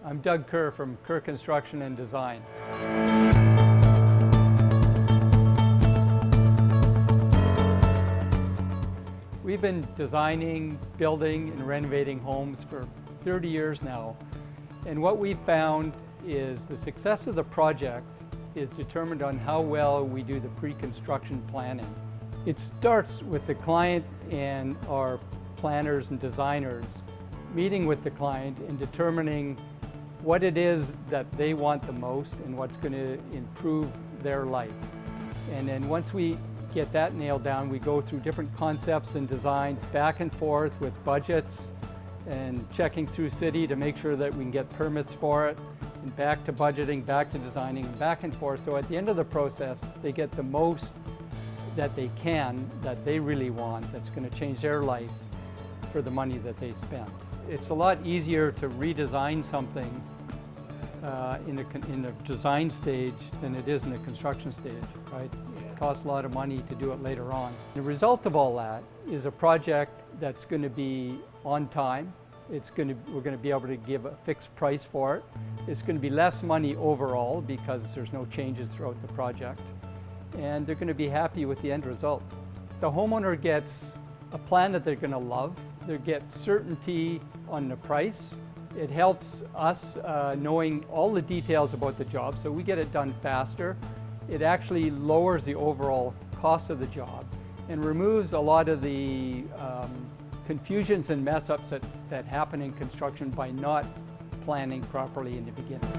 I'm Doug Kerr from Kerr Construction and Design. We've been designing, building, and renovating homes for 30 years now. And what we've found is the success of the project is determined on how well we do the pre-construction planning. It starts with the client and our planners and designers meeting with the client and determining what it is that they want the most and what's going to improve their life. And then once we get that nailed down, we go through different concepts and designs back and forth with budgets and checking through city to make sure that we can get permits for it, and back to budgeting, back to designing, and back and forth. So at the end of the process, they get the most that they can, that they really want, that's going to change their life for the money that they spend. It's a lot easier to redesign something in the design stage than it is in the construction stage, right? It costs a lot of money to do it later on. The result of all that is a project that's going to be on time. We're going to be able to give a fixed price for it. It's going to be less money overall because there's no changes throughout the project. And they're going to be happy with the end result. The homeowner gets a plan that they're going to love. They get certainty on the price. It helps us knowing all the details about the job, so we get it done faster. It actually lowers the overall cost of the job and removes a lot of the confusions and mess-ups that happen in construction by not planning properly in the beginning.